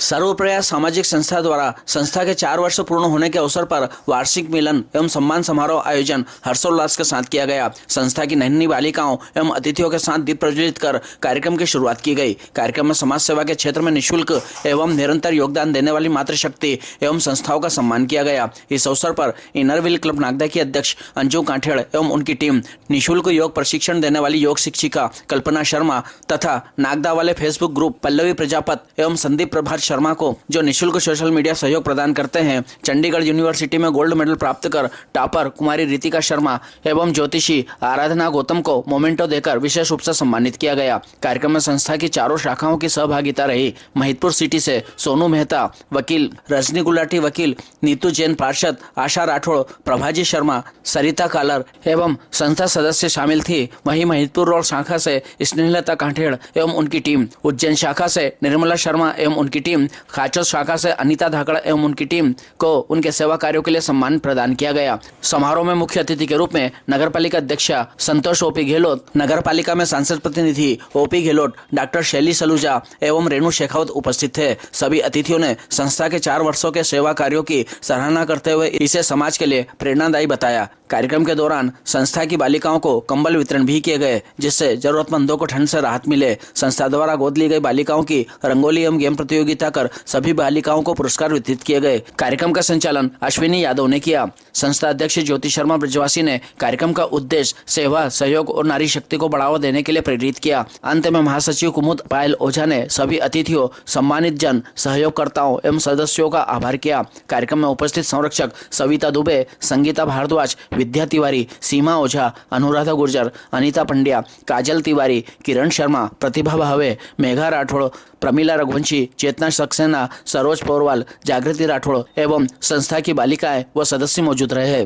सर्वप्रयास सामाजिक संस्था द्वारा संस्था के 4 वर्ष पूर्ण होने के अवसर पर वार्षिक मिलन एवं सम्मान समारोह आयोजन हर्षोल्लास के साथ किया गया। संस्था की नन्ही बालिकाओं एवं अतिथियों के साथ दीप प्रज्वलित कर कार्यक्रम की शुरुआत की गई। कार्यक्रम में समाज सेवा के क्षेत्र में निःशुल्क एवं निरंतर योगदान देने वाली मातृशक्ति एवं संस्थाओं का सम्मान किया गया। इस अवसर पर इनरव्हील क्लब नागदा की अध्यक्ष अंजू काठेड़ एवं उनकी टीम, निःशुल्क योग प्रशिक्षण देने वाली योग शिक्षिका कल्पना शर्मा तथा नागदा वाले फेसबुक ग्रुप पल्लवी प्रजापत एवं संदीप प्रभात शर्मा को, जो निःशुल्क सोशल मीडिया सहयोग प्रदान करते हैं, चंडीगढ़ यूनिवर्सिटी में गोल्ड मेडल प्राप्त कर टॉपर कुमारी रितिका शर्मा एवं ज्योतिषी आराधना गौतम को मोमेंटो देकर विशेष रूप से सम्मानित किया गया। कार्यक्रम में संस्था की चारों शाखाओं की सहभागिता रही। महिदपुर सिटी से सोनू मेहता वकील, रजनी गुलाटी वकील, नीतू जैन पार्षद, आशा राठौड़, प्रभाजी शर्मा, सरिता कालर एवं संस्था सदस्य शामिल थी। वहीं महिदपुर रोड शाखा से स्नेहलता काठेड़ एवं उनकी टीम, उज्जैन शाखा से निर्मला शर्मा एवं उनकी टीम, खाचर शाखा से अनीता धाकड़ एवं उनकी टीम को उनके सेवा कार्यों के लिए सम्मान प्रदान किया गया। समारोह में मुख्य अतिथि के रूप में नगरपालिका अध्यक्ष संतोष ओपी गहलोत, नगरपालिका में सांसद प्रतिनिधि ओपी गहलोत, डॉक्टर शैली सलूजा एवं रेणु शेखावत उपस्थित थे। सभी अतिथियों ने संस्था के 4 वर्षों के सेवा कार्यों की सराहना करते हुए इसे समाज के लिए प्रेरणादायी बताया। कार्यक्रम के दौरान संस्था की बालिकाओं को कंबल वितरण भी किए गए, जिससे जरूरतमंदों को ठंड से राहत मिले। संस्था द्वारा गोद ली गई बालिकाओं की रंगोली एवं गेम प्रतियोगिता कर सभी बालिकाओं को पुरस्कार वितरित किए गए। कार्यक्रम का संचालन अश्विनी यादव ने किया। संस्था अध्यक्ष ज्योति शर्मा ब्रजवासी ने कार्यक्रम का उद्देश्य सेवा, सहयोग और नारी शक्ति को बढ़ावा देने के लिए प्रेरित किया। अंत में महासचिव कुमुद पायल ओझा ने सभी अतिथियों, सम्मानित जन, सहयोगकर्ताओं एवं सदस्यों का आभार किया। कार्यक्रम में उपस्थित संरक्षक सविता दुबे, संगीता भारद्वाज, विद्या तिवारी, सीमा ओझा, अनुराधा गुर्जर, अनीता पंड्या, काजल तिवारी, किरण शर्मा, प्रतिभा भावे, मेघा राठौड़, प्रमिला रघुवंशी, चेतना सक्सेना, सरोज पौरवाल, जागृति राठौड़ एवं संस्था की बालिकाएं व सदस्य मौजूद रहे।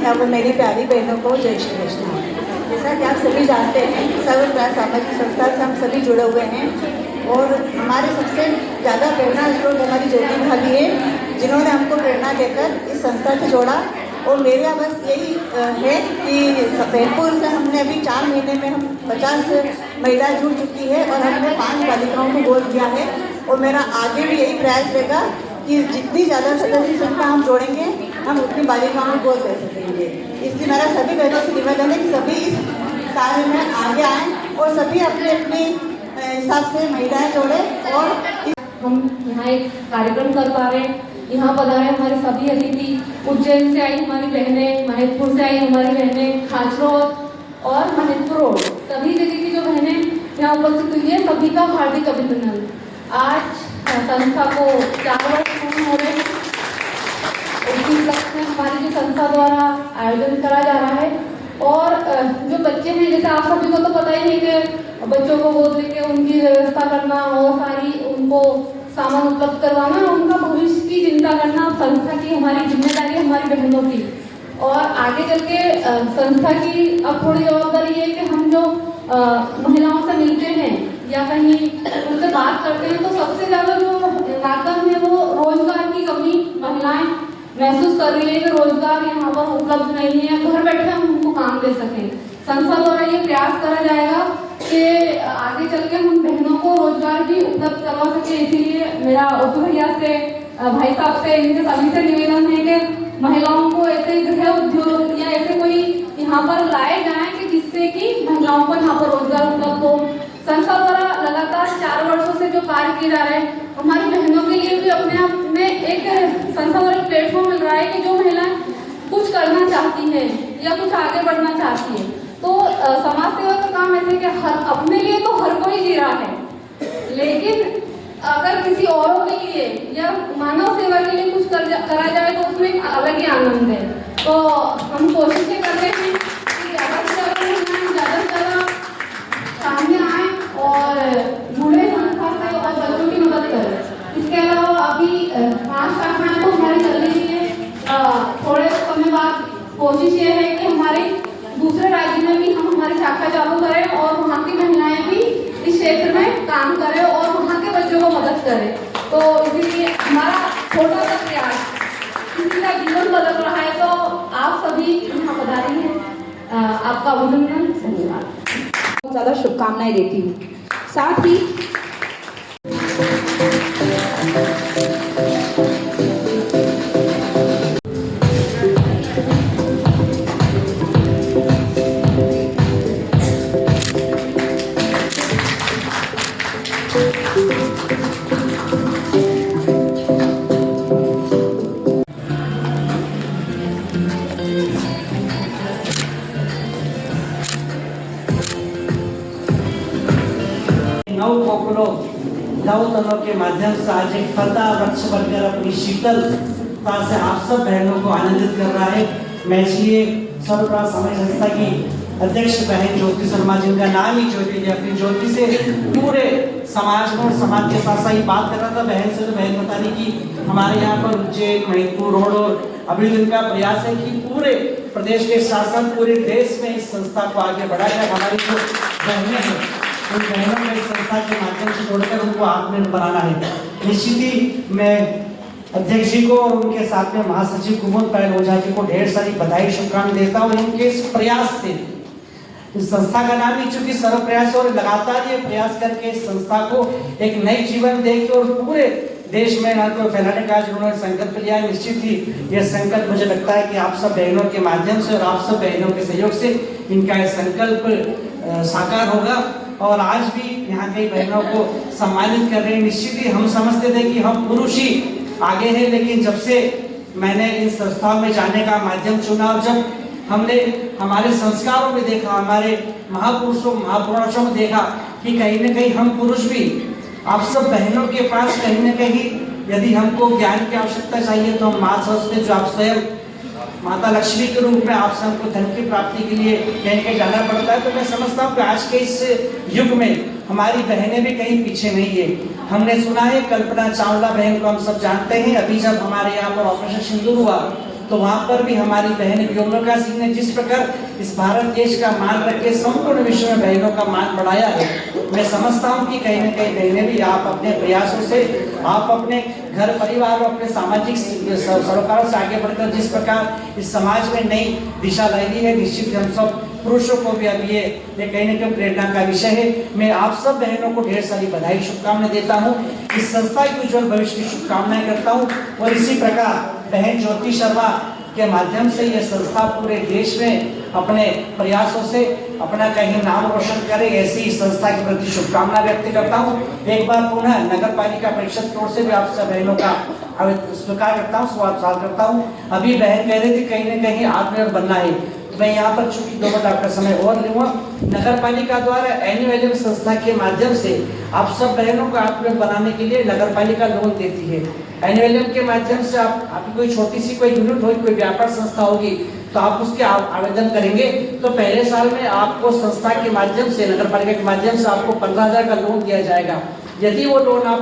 अब मेरी प्यारी बहनों को जय श्री कृष्ण। जैसा कि आप सभी जानते हैं, सर्वप्रयास सामाजिक संस्था से हम सभी जुड़े हुए हैं और हमारे सबसे ज़्यादा प्रेरणा स्रोत हमारी ज्योति भाभी है, जिन्होंने हमको प्रेरणा देकर इस संस्था से जोड़ा। और मेरा बस यही है कि सफेदपुर से हमने अभी 4 महीने में हम 50 महिला जुड़ चुकी है और हमने 5 बालिकाओं को गोद दिया है। और मेरा आगे भी यही प्रयास रहेगा कि जितनी ज़्यादा सदस्य संख्या हम जोड़ेंगे, हम उतनी बालिकाओं को गोद दे सकेंगे। इसलिए मेरा सभी बहनों से निवेदन है कि सभी इस कार्य में आगे आएँ और सभी अपने अपने हिसाब से महिलाएँ जोड़ें। और हम यहाँ एक कार्यक्रम कर पा रहे हैं। यहाँ पधारे हमारे सभी अतिथि, उज्जैन से आई हमारी बहनें, महिदपुर से आई हमारी बहनें, खाचरोड और महिदपुर, सभी जगह की जो बहनें यहाँ उपस्थित हुई है, सभी का हार्दिक अभिनंदन। आज संस्था को 4 वर्ष पूर्ण हो रहे हैं। इसी उपलक्ष्य में हमारी जो संस्था द्वारा आयोजन करा जा रहा है। और जो बच्चे हैं, जैसे आप सभी को तो पता ही है कि बच्चों को गोद लेके उनकी व्यवस्था करना और सारी उनको सामान उपलब्ध करवाना, उनका भविष्य की चिंता करना संस्था की हमारी जिम्मेदारी है, हमारी बहनों की। और आगे चल के संस्था की अब थोड़ी जवाबदारी है कि हम जो महिलाओं से मिलते हैं या कहीं उनसे बात करते हैं, तो सबसे ज़्यादा जो लागत है वो रोजगार की कमी महिलाएं महसूस कर रही है कि रोजगार यहाँ पर उपलब्ध नहीं है, घर बैठे हम उनको काम दे सकें। संस्था द्वारा ये प्रयास करा जाएगा कि आगे चल के हम बहनों को रोजगार भी उपलब्ध करवा सके। इसीलिए मेरा ओपी भैया से, भाई साहब से, इनके सभी से निवेदन है कि महिलाओं को ऐसे गृह उद्योग या ऐसे कोई यहाँ पर लाए जाएं कि जिससे कि महिलाओं को यहाँ पर रोजगार उपलब्ध हो। संस्था द्वारा लगातार 4 वर्षों से जो कार्य किए जा रहे हैं, हमारी बहनों के लिए भी अपने आप में एक संस्था द्वारा प्लेटफॉर्म मिल रहा है कि जो महिलाएं कुछ करना चाहती हैं या कुछ आगे बढ़ना चाहती है, तो समाज सेवा का काम ऐसे कि हर अपने लिए तो हर कोई जी रहा है, लेकिन अगर किसी औरों के लिए या मानव सेवा के लिए कुछ करा जाए तो उसमें एक अलग ही आनंद है। तो हम कोशिशें कर रहे हैं कि ज़्यादा से ज़्यादा सामने आए और जुड़े संस्था से और बच्चों की मदद करें। इसके अलावा अभी 5 शाखाएं तो हमारी चल रही है। थोड़े समय बाद कोशिश ये है कि हमारे दूसरे राज्य में भी हम हमारी शाखा चालू करें और वहाँ की महिलाएं भी इस क्षेत्र में काम करें और वहाँ के बच्चों को मदद करें। तो इसीलिए हमारा छोटा सा प्रयास किसी का जीवन बदल रहा है। तो आप सभी यहाँ पधारी हैं, आपका अभिनंदन, धन्यवाद। बहुत ज़्यादा शुभकामनाएं देती हूँ। साथ ही हम लोग लव तलों के माध्यम से आज एक फलदा वृक्ष बनकर अपनी शीतलता से आप सब बहनों को आनंदित कर रहा है। मैं इसलिए सर्वप्रथम समाज संस्था की अध्यक्ष बहन ज्योति शर्मा जी, उनका नाम ही ज्योति जी, अपनी ज्योति से पूरे समाज में और समाज के साथ साथ बात कर रहा था बहन से, तो बहन बता रही कि हमारे यहाँ पर उज्जैन महिदपुर रोड और अभी उनका प्रयास है कि पूरे प्रदेश के शासन पूरे देश में इस संस्था को आगे बढ़ाया जाए। हमारी जो बहनें हैं उन बहनों को इस संस्था के माध्यम से जोड़कर उनको आत्मनिर्भर बनाना है। निश्चित ही मैं अध्यक्ष जी को और उनके साथ में महासचिव कुमुद पायल ओझा जी को ढेर सारी बधाई शुभकामनाएं देता हूँ। इनके इस प्रयास से इस संस्था का नाम ही चूंकि सर्व प्रयास और लगातार ये प्रयास करके इस संस्था को एक नई जीवन देके और पूरे देश में ना को फैलाने का आज उन्होंने संकल्प लिया है। निश्चित ही यह संकल्प मुझे लगता है कि आप सब बहनों के माध्यम से और आप सब बहनों के सहयोग से इनका यह संकल्प साकार होगा। और आज भी यहाँ कई बहनों को सम्मानित कर रहे हैं। निश्चित ही हम समझते थे कि हम पुरुष ही आगे हैं, लेकिन जब से मैंने इन संस्थाओं में जाने का माध्यम चुना और जब हमने हमारे संस्कारों में देखा, हमारे महापुरुषों महापुरुषों में देखा कि कहीं न कहीं हम पुरुष भी आप सब बहनों के पास कहीं न कहीं यदि हमको ज्ञान की आवश्यकता चाहिए तो हम माँ सरस्वती जो आप स्वयं माता लक्ष्मी के रूप में आपसे हमको धन की प्राप्ति के लिए कहीं कहीं जाना पड़ता है। तो मैं समझता हूँ कि आज के इस युग में हमारी बहनें भी कहीं पीछे नहीं है। हमने सुना है कल्पना चावला बहन को हम सब जानते हैं। अभी जब हमारे यहाँ पर ऑपरेशन सिंदूर हुआ तो वहाँ पर भी हमारी बहन व्योमिका सिंह ने जिस प्रकार इस भारत देश का मान रख के संपूर्ण विश्व में बहनों का मान बढ़ाया है, मैं समझता हूँ कि कहीं न कहीं बहनें भी आप अपने प्रयासों से आप अपने घर परिवार और अपने सामाजिक सरोकारों से आगे बढ़कर जिस प्रकार इस समाज में नई दिशा लाई है, निश्चित हम सब पुरुषों को भी अब ये कहीं न कहीं प्रेरणा का विषय है। मैं आप सब बहनों को ढेर सारी बधाई शुभकामनाएं देता हूँ। इस संस्था के उज्जवल भविष्य की शुभकामनाएं करता हूँ और इसी प्रकार बहन ज्योति शर्मा के माध्यम से यह संस्था पूरे देश में अपने प्रयासों से अपना कहीं नाम रोशन करे, ऐसी संस्था के प्रति शुभकामना व्यक्त करता हूँ। एक बार पुनः नगर पालिका परिषद की ओर से भी आप सब बहनों का स्वीकार करता हूँ, स्वागत करता हूँ। अभी बहन कह रही थी कहीं न कहीं आत्मनिर्भर बनना है, मैं यहाँ पर चूंकि 2 मिनट आपका समय और लूँगा। नगर पालिका द्वारा एनुअल संस्था के माध्यम से आप सब बहनों को आत्मनिर्भर बनाने के लिए नगर पालिका लोन देती है। एनुअल के माध्यम से आपकी कोई छोटी सी कोई यूनिट होगी, कोई व्यापार संस्था होगी, तो आप उसके आवेदन करेंगे तो पहले साल में आपको संस्था के माध्यम से नगर पालिका के माध्यम से आपको 15,000 का लोन दिया जाएगा। यदि वो लोन आप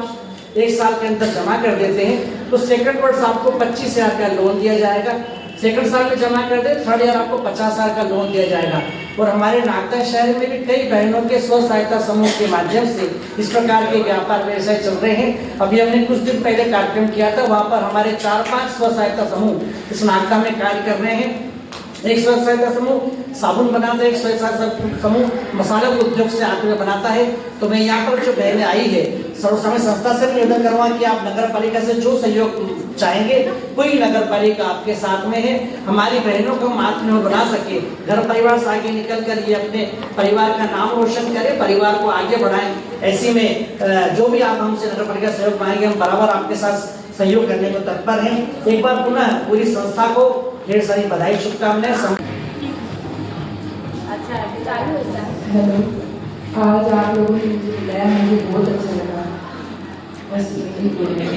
1 साल के अंदर जमा कर देते हैं तो सेकंड वर्ष आपको 25,000 का लोन दिया जाएगा। सेकंड साल में जमा कर दे, थर्ड ईयर आपको 50,000 का लोन दिया जाएगा। और हमारे नागदा शहर में भी कई बहनों के स्व सहायता समूह के माध्यम से इस प्रकार के व्यापार व्यवसाय चल रहे हैं। अभी हमने कुछ दिन पहले कार्यक्रम किया था, वहाँ पर हमारे 4-5 स्व सहायता समूह इस नागदा में कार्य कर रहे हैं। एक स्व सहायता समूह साबुन बनाता है, एक स्व सहायता समूह मसाला उद्योग से आत्मनिर्भर बनाता है। तो मैं यहाँ पर जो बहनें आई है सर्वसमय संस्था से निवेदन करूँगा कि आप नगर पालिका से जो सहयोग चाहेंगे, कोई नगर पालिका आपके साथ में है, हमारी बहनों को आत्मनिर्भर बना सके, घर परिवार से आगे निकल कर ये अपने परिवार का नाम रोशन करें, परिवार को आगे बढ़ाएं। ऐसी में जो भी आप हमसे नगर पालिका सहयोग मांगेंगे, हम बराबर आपके साथ सहयोग करने को तत्पर हैं। एक बार पुनः पूरी संस्था को ढेर सारी बधाई शुभकामनाएं। हेलो, आज आप लोगों ने मुझे बुलाया, मुझे बहुत अच्छा लगा। बस यही बोलूँगी।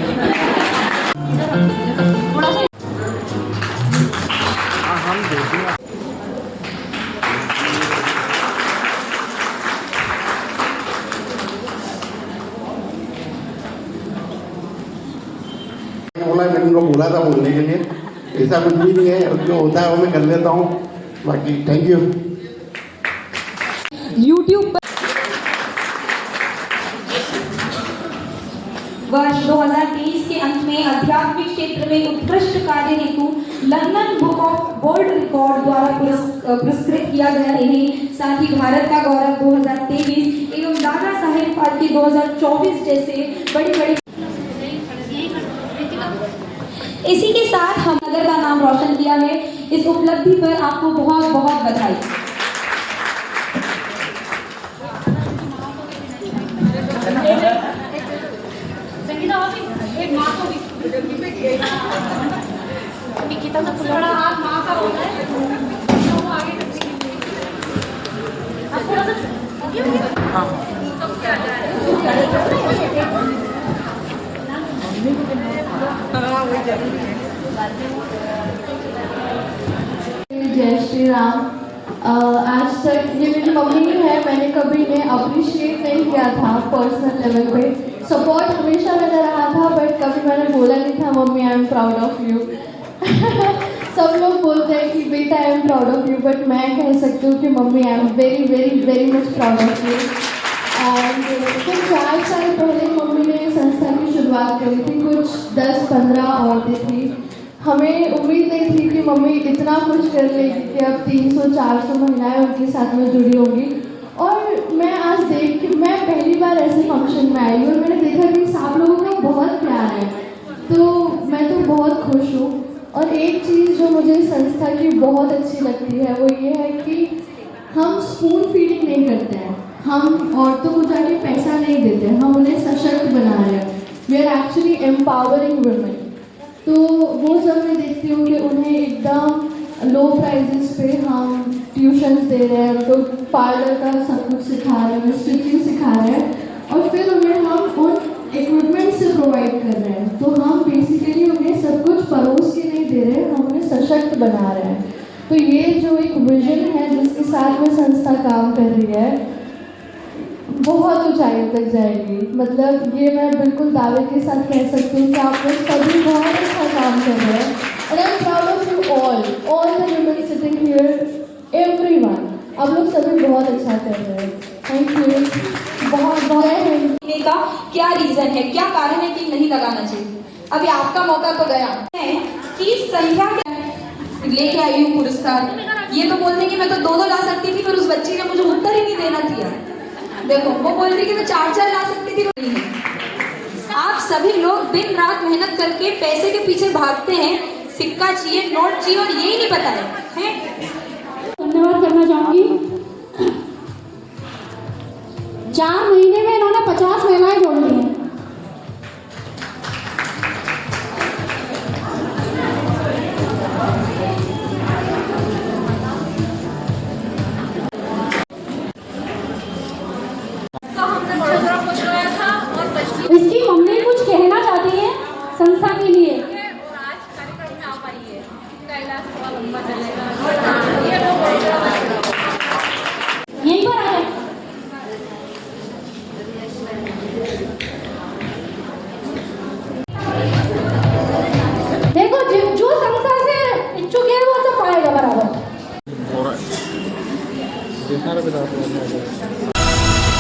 मैंने उनको बोला था बोलने के लिए, ऐसा कुछ भी नहीं है, जो होता है वो मैं कर लेता हूँ। बाकी थैंक यू। यूट्यूब पर वर्ष 2023 के अंत में आध्यात्मिक क्षेत्र में उत्कृष्ट कार्य हेतु London book of world record द्वारा पुरस्कृत किया गया। इन्हें साथ ही भारत का गौरव 2023 एवं दादा साहेब फाल्के 2024 जैसे बड़ी इसी के साथ हम नगर का नाम रोशन किया है। इस उपलब्धि पर आपको बहुत बहुत बधाई। निकिता सबसे बड़ा हाथ माँ का होता है, तो वो आगे थोड़ा सा जय श्री राम। आज तक ये मेरी मम्मी है, मैंने कभी इन्हें अप्रिशिएट नहीं किया था पर्सनल लेवल पे। सपोर्ट हमेशा मिलता रहा था, बट कभी मैंने बोला नहीं था mummy I am proud of you. सब लोग बोलते हैं कि बेटा I am proud of you, but मैं कह सकती हूँ कि mummy I am very very very much proud of you. And कुछ 4 साल पहले मम्मी ने संस्था की शुरुआत करी थी, कुछ 10-15 औरतें थी। हमें उम्मीद नहीं थी कि मम्मी इतना कुछ कर लेगी कि अब 300-400 महिलाएं उनके साथ में जुड़ी होंगी। और मैं आज मैं पहली बार ऐसे फंक्शन में आई और मैंने देखा कि सब लोगों का बहुत प्यार है, तो मैं तो बहुत खुश हूँ। और एक चीज़ जो मुझे संस्था की बहुत अच्छी लगती है वो ये है कि हम स्पून फीडिंग नहीं करते हैं, हम औरतों को जाके पैसा नहीं देते, हम उन्हें सशक्त बना रहे हैं। We are actually empowering women. तो वो जब मैं देखती हूँ कि उन्हें एकदम लो प्राइजेस पे हम ट्यूशन्स दे रहे हैं, उनको पार्लर का सब कुछ सिखा रहे हैं, स्टिचिंग सिखा रहे हैं, और फिर उन्हें हम उन इक्विपमेंट से प्रोवाइड कर रहे हैं, तो हम बेसिकली उन्हें सब कुछ परोस के नहीं दे रहे हैं, हम उन्हें सशक्त बना रहे हैं। तो ये जो एक विजन है जिसके साथ में संस्था काम कर रही है, बहुत ऊंचाई तक जाएगी। मतलब ये मैं बिल्कुल दावे के साथ कह सकती हूँ कि आप लोग सभी बहुत अच्छा काम कर रहे हैं। And I am proud of you all the women sitting here, everyone. आप लोग सभी बहुत अच्छा कर रहे हैं। Thank you. बहुत लेने का क्या रीजन है, क्या कारण है कि नहीं लगाना चाहिए? अभी आपका मौका तो गया है कि संख्या लेके आई हूँ पुरस्कार, ये तो बोलते कि मैं तो 2-2 ला सकती थी, पर उस बच्ची ने मुझे उत्तर ही नहीं देना दिया। देखो वो बोल रही कि मैं 4-4 ला सकती थी, नहीं है। आप सभी लोग दिन रात मेहनत करके पैसे के पीछे भागते हैं, सिक्का चाहिए, नोट चाहिए, और यही नहीं पता है। धन्यवाद करना चाहूँगी। 4 महीने में इन्होंने 50 महिलाएं जोड़ ली हैं। इसकी मम्मी कुछ कहना चाहती है संस्था के लिए। यहीं पर आ जाए। देखो जो संस्था से इच्छुक है वो सब पाएगा बराबर।